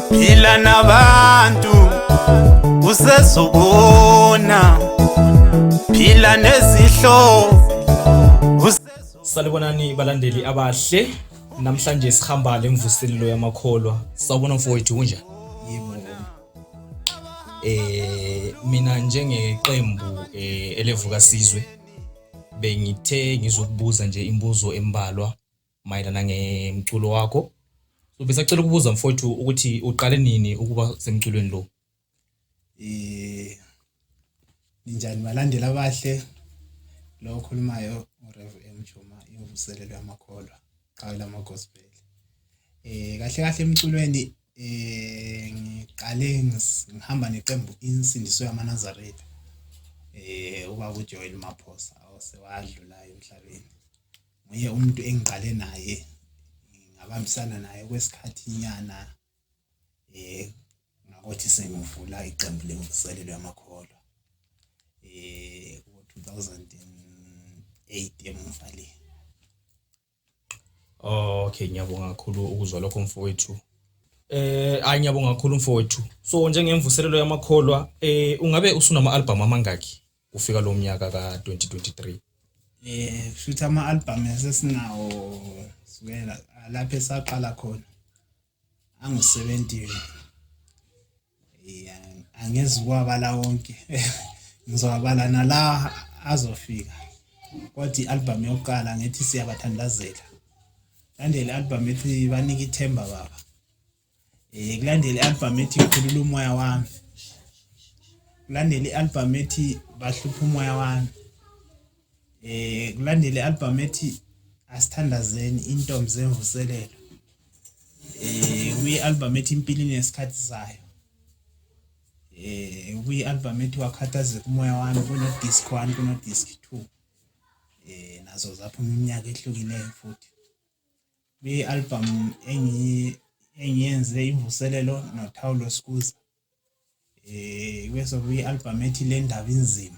Phila nabantu usezobona, phila nezihlo. Salibonani balandeli abahle, namhlanje sihamba le mvuselelo yamakholwa. Sawubona mfowethu unjani? Yebo. Mina njengeqembu elevukasizwe bengithe ngizokubuza nje imibuzo embalwa mayelana ngemculo wakho. So besacela ukubuza mfowethu ukuthi uqale nini ukuba semculweni lo? Ninjani balandeli abahle? Lo okhulumayo uRev Mjuma imvuselelo yamakholwa, qala amagospel. Kahle kahle emculweni ngiqale ngihamba neqembu insindiso yamaNazaretha. Ubaba uJoel Maphosa osewadlula emhlabeni. Nguye umuntu engiqale naye, ngabambisana naye kwesikhathi nyana ngakothi sengivula iqembu lemvuselelo yamakholwa. 2008 emvali. Okay, ngiyabonga kakhulu ukuzwa lokho mfowethu. Ngiyabonga kakhulu mfowethu. So njengemvuselelo yamakholwa, ungabe usunama album amangaki ufika lo mnyaka ka 2023? Futhi ama-album esesinawo sukela lapho esaqala khona angu-17. Angezi kwabala wonke. Ngizowabala nala azofika. Kodwa i-album yokuqala ngithi siyabathandazela. Kulandela i-album ethi banika ithemba baba. Kulandela i-album ethi ngikhulula umoya wami. Kulandela i-album ethi bahlupha umoya wami. Kulandela i-album ethi asithandazeni intombi zemvuselelo. Kuyi-album ethi impilo inesikhathi sayo. Kuyi-album ethi wakhathazeka umoya wami, kuno disc 1 kuno disc 2. Nazo zaphuma iminyaka ehlukileyo futhi. Kuyi-album engiyenze imvuselelo noThawulo Skuza. Bese kuyi-album ethi le ndaba inzima.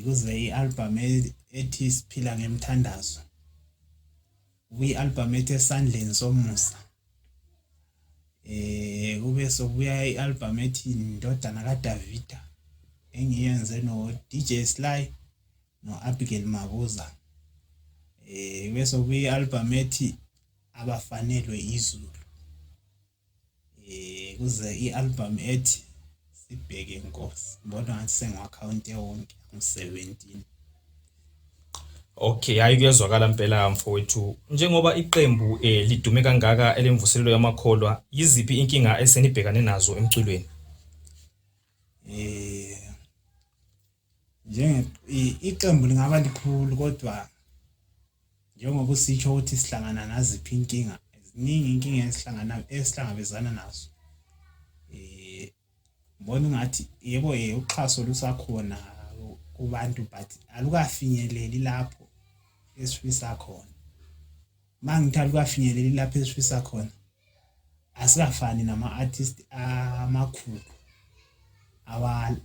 Kuze i-album ethi siphila ngemthandazo. Kuyi-album ethi esandleni somusa. Kube sokuya i-album ethi indodana kaDavida engiyenze no DJ SLY no Abigail Mabuza. Bese kuyi-album ethi abafanelwe izulu. Kuze i-album ethi sibheke inkosi. Mbona ngathi sengiwakhawunte wonke ngu-17. Okay, hayi kuyezwakala impela mfowethu. Njengoba iqembu lidume kangaka elemvuselelo yamakholwa, yiziphi inkinga esenibhekane nazo emculweni? Iqembu lingaba likhulu kodwa njengoba usitsho ukuthi sihlangana naziphi inkinga, ziningi inkinga esihlangabezana nazo. Mbona ngathi yebo uxhaso lusakhona kubantu but alukafinyeleli lapho esifisa khona. Mangithi alukafinyeleli lapho esifisa khona, asikafani nama-artist amakhulu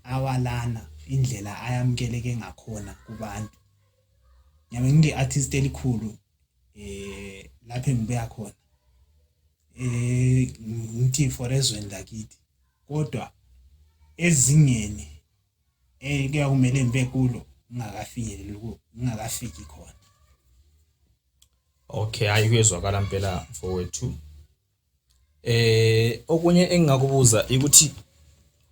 awalana indlela ayamukeleke ngakhona kubantu. Nyabe ngi-artist elikhulu lapho engibuya khona, ngithi for ezweni lakithi, kodwa ezingeni kuyakumele ngibe kulo ngingakafiki khona. Okay, hayi kuyezwakala impela mfowethu. Okunye engingakubuza ukuthi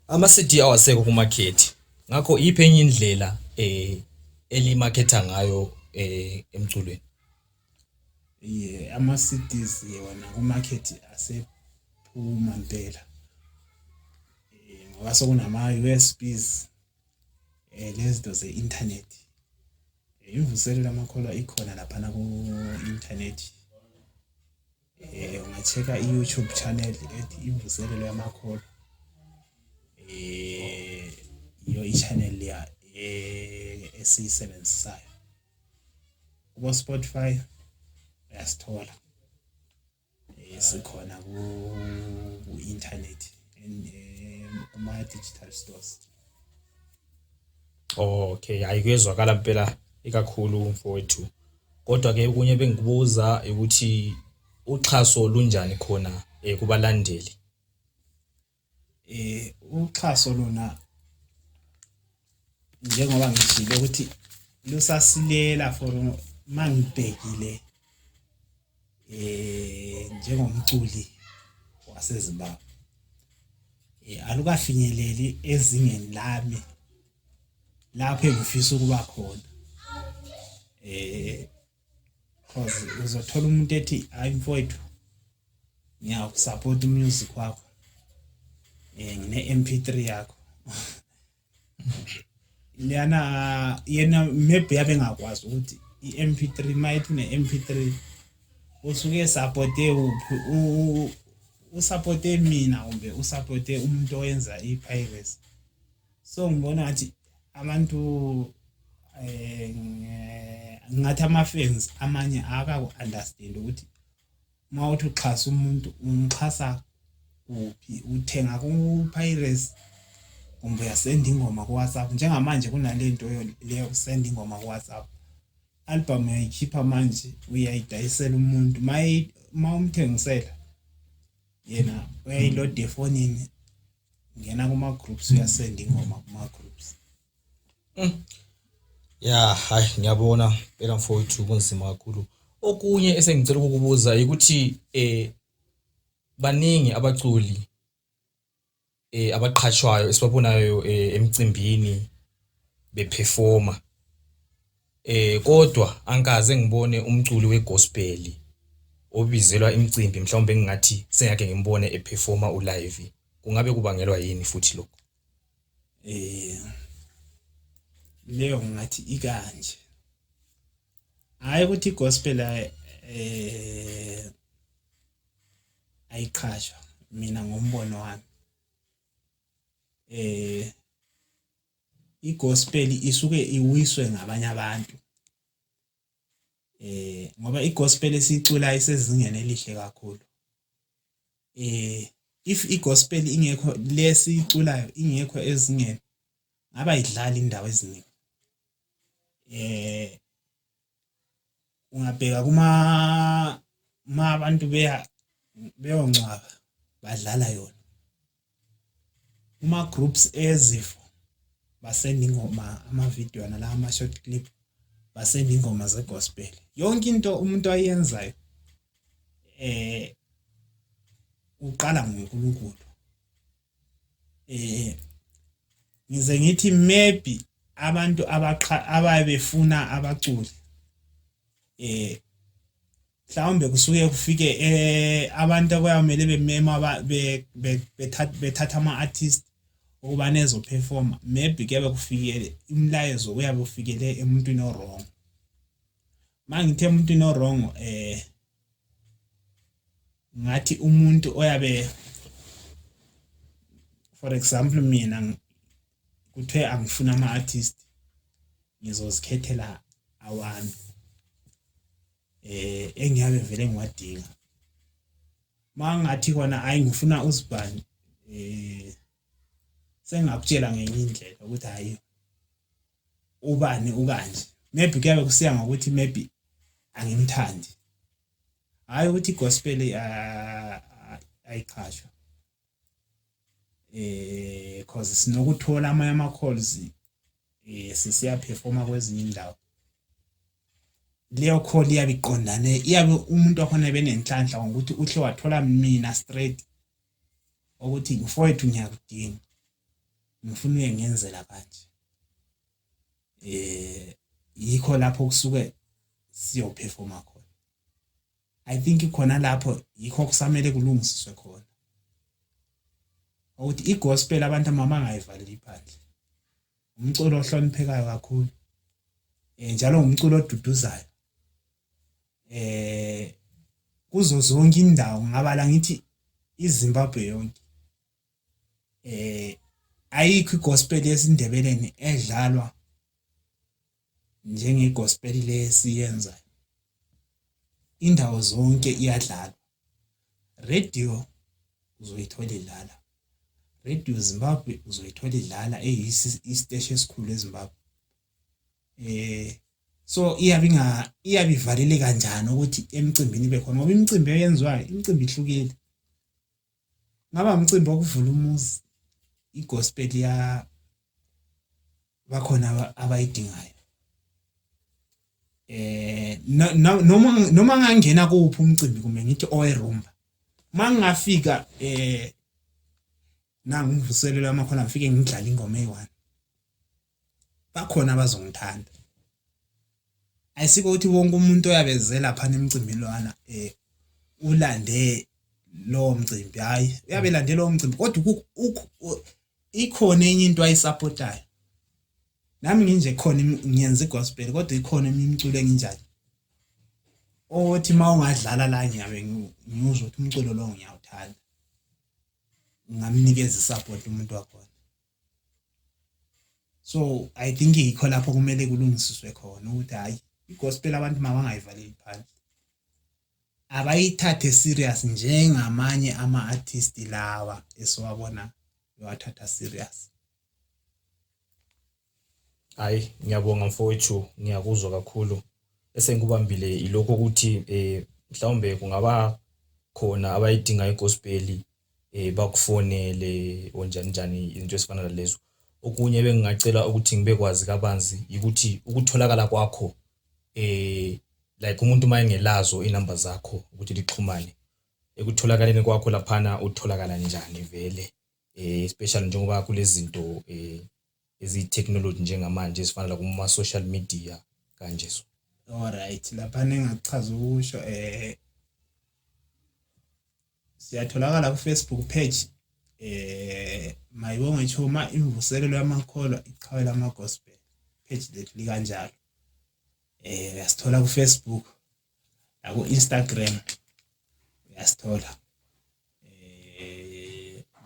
ama-CD awaseko kumarket. Ngakho iphi enye indlela elimarketa ngayo emculweni? Ama-CDs wona kumarket asephuma impela. Ngoba sokunama-USBs lezinto ze-internet. Imvuselelo yamakholwa ikhona lapha ku-internet. Ungacheka i-YouTube channel ethi imvuselelo yamakholwa. Iyo i-channel ya esiyisebenzisayo. Kubo Spotify uyasithola. Sikhona ku-internet kuma-digital stores. Okay, hayi kuyezwakala impela ikakhulu mfowethu. Kodwa ke kunye bengikubuza ukuthi uxhaso lunjani khona kubalandeli. Uxhaso lona njengoba ngishilo ukuthi lusasilela for mangibhekile njengomculi waseZimbabwe alukafinyeleli ezingeni lami lapho engifisa ukuba khona because uzothola umuntu ethi hayi mfowethu ngiyakusupport music wakho ngine MP3 yakho yena maybe yabe ngakwazi ukuthi iMP3 mayithi neMP3 usuke supporte usupporte mina kumbe usupporte umuntu oyenza ipiracy. So ngibona ngathi abantu ngathi ama-fans amanye akaku-understand ukuthi mawuthi uxhasa umuntu umxhasa kuphi, uthenga ku-piracy kumbe uyasenda ingoma ku-WhatsApp. Njengamanje kunalento leyo usenda ingoma ku-WhatsApp, album uyayikhipha manje uyayidayisela umuntu umthengisela yena uyayiload efonini, ngena kuma-groups uyasenda ingoma kuma-groups. Hayi ngiyabona phela mfowethu kunzima kakhulu. Okunye esengicela ukukubuza ukuthi baningi abaculi abaqhashwayo esibabonayo emcimbini beperforma, kodwa angikaze ngibone umculi wegospel obizelwa imicimbi mhlawumbe ngingathi sengake ngimbone eperforma ulive. Kungabe kubangelwa yini futhi lokho? Leyo ngathi ikanje, hayi ukuthi igospel ayiqhashwa. Mina ngombono wami igospel isuke iwiswe ngabanye abantu ngoba igospel esicula isezingeni elihle kakhulu. If igospel ingekho lesiculayo ingekho ezingeni ngaba idlala indawo eziningi. Ungabheka abantu beyongcwaba badlala yona, uma groups ezifo basenda ingoma, ama-video nala ama-short clip basenda ingoma zegospel. Yonke into umuntu ayenzayo uqala ngoNkulunkulu. Ngize ngithi maybe abantu ababefuna abaculi mhlawumbe kusuke kufike abantu abayamele bemema bethatha ama-artist ukuba nezo performa, maybe kuyabe kufikele imlayezo uyabe ufikele emuntwini orong. Mangithe emuntwini orong ngathi umuntu oyabe, for example mina kuthiwe angifuna ama-artist ngizozikhethela awami engiyabe vele ngiwadinga. Mangathi khona hayi ngifuna uSibani sengakutshela ngenye indlela ukuthi hayi ubani ukanje, maybe kuyabe kusiya ngokuthi maybe angimthandi, hayi ukuthi igospel ayiqhashwa because sinokuthola ama-calls sisiya performa kwezinye indawo. Leyo call iyabe iqondane, iyabe umuntu wakhona benenhlanhla ngokuthi uhle wathola mina straight ukuthi mfowethu ngiyakudinga, ngifuna uyengenzela kanje. Yikho lapho kusuke siyoperforma khona. I think khona lapho yikho kusamele kulungisiswe khona ukuthi igospel abantu abangayivaleli phandle. Umculo ohloniphekayo kakhulu, njalo umculo oduduzayo kuzo zonke indawo, ngabala ngithi iZimbabwe yonke ayikho igospel yesindebeleni edlalwa njengegospel lesiyenza. Indawo zonke iyadlalwa. Radio uzoyithola idlala, Radio Zimbabwe uzoyithola idlala eyisiteshi esikhulu eZimbabwe. So iyabivalile kanjani ukuthi emcimbini ibe khona ngoba imicimbi eyenziwayo imicimbi ihlukile. Ngaba umcimbi wokuvula umuzi igospel ya bakhona abayidingayo. Noma ngangena kuphi umcimbi kumbe ngithi owerumba. Mangafika nangivuselelo yamakhola ngifike ngidlala ingoma eyi1. Bakhona abazongithanda. Ayisiko ukuthi wonke umuntu oyabezela phana emcimbini lwana ulande lo mcimbi hayi uyabelande lo mcimbi kodwa ikhona enye into ayisupportayo. Nami nginje khona ngiyenza igospel kodwa ikhona imculo enginjani. Othi mawungadlala la ngiyabe ngiyuzwa ukuthi umculo lo ngiyawuthanda. Ngamnikeza isupport umuntu wakhona. So I think ikho lapho kumele kulungisiswe khona ukuthi hayi igospel abantu mabangayivaleli phansi. Abayithathe serious njengamanye ama-artist lawa esiwabona bewathatha serious. Hayi ngiyabonga mfowethu ngiyakuzwa kakhulu. Esengikubambile ilokho ukuthi mhlawumbe kungaba khona abayidinga igospel bakufonele onjani into esifana nalezo. Okunye bengingacela ukuthi ngibekwazi kabanzi ukuthi ukutholakala kwakho like umuntu mayengelazo inamba zakho ukuthi lixhumane ekutholakaleni kwakho laphana utholakala njani vele especially njengoba kulezi zinto ezi-technology njengamanje ezifana kuma social media kanje so. Alright lapha ningachaza ukusho siyatholakala ku Facebook page mayibonge chuma imvuselelo yamakholwa iqhawe lama gospel page lethu likanjalo. Uyasithola ku Facebook la ku Instagram uyasithola.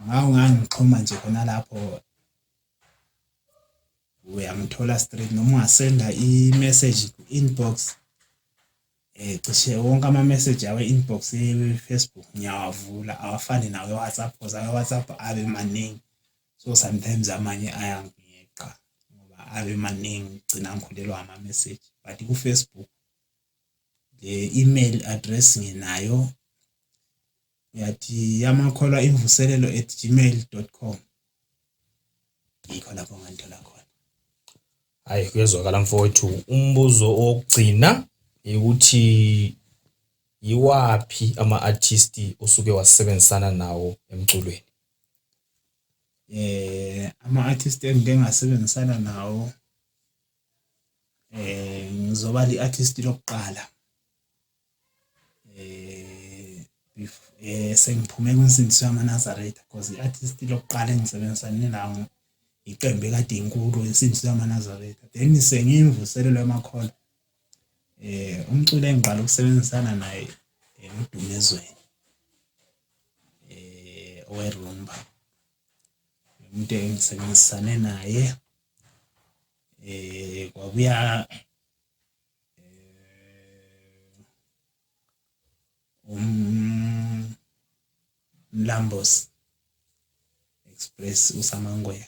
Mawungangixhuma nje khona lapho uyangithola straight noma ungasenda i-message ku inbox. Cishe wonke ama-message yawe inbox ye-Facebook ngiyawavula awafani nawe WhatsApp because WhatsApp abe maningi. So sometimes amanye ayangiyeqa ngoba abe maningi gcina ngikhulelwa ama-message. But ku Facebook le email address nginayo yathi yamakholwa@gmail.com. Yikho lapho nganthola khona. Hayi kuyezwakala mfowethu. Umbuzo okugcina ukuthi yiwapi ama-artist osuke wasebenzisana nawo emculweni? Ama-artist engike ngasebenzisana nawo ngizoba li-artist lokuqala sengiphume kwinsindiso yamaNazaretha because i-artist lokuqala engisebenzisane nawo iqembu ekade inkulu insindiso yamaNazaretha. Then sengiyimvuselelo yamakholwa umculo engiqala ukusebenzisana naye uDumezweni owerumba. Umuntu engisebenzisane naye kwabuya Mlambos Express uSamangwe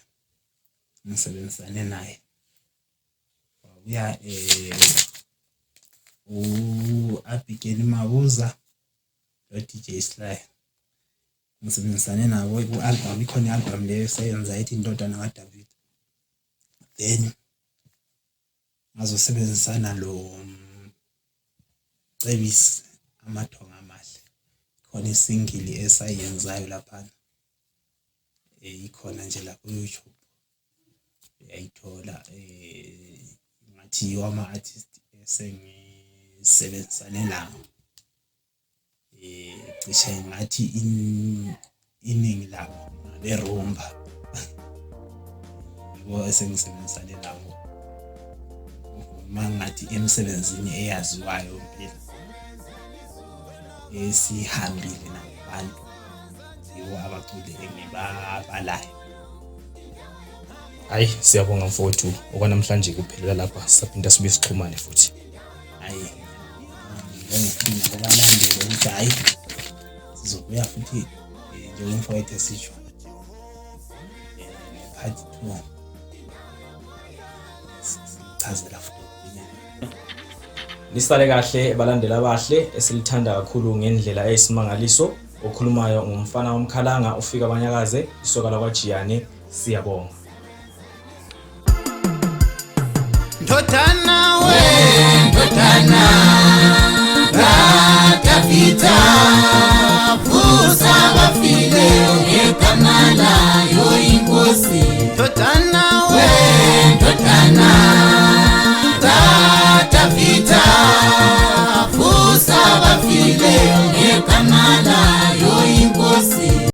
ngisebenzisane naye. Kwabuya Abigail Mabuza lo DJ SLY ngisebenzisane nabo ku-album ikhona i-album leyo seyenza ithi indodana kaDavid. Then ngazosebenzisana lo Cebisi amathonga amahle khona isingili esayenzayo lapha ikhona nje la ku YouTube uyayithola ngathi yiwama artist esengisebenzisane nawo cishe ngathi iningi labo berumba yibo esengisebenzisane nawo mangathi emsebenzini eyaziwayo impela esihambile nabantu yibo abaculi engibabalayo. Hayi siyabonga mfowethu okwanamhlanje kuphelela lapha saphinda sibe sixhumane futhi. Hayi ngiyangifuna ngobalandela ukuthi hayi sizobuya futhi njengomfowethu esisho part 2 sichazela futhi. Nisale kahle balandela abahle esilithanda kakhulu ngendlela eyisimangaliso okhulumayo ngumfana womkhalanga ufika abanyakaze isoka lakwaJiyane. Siyabonga. Ndodana we ndodana Davida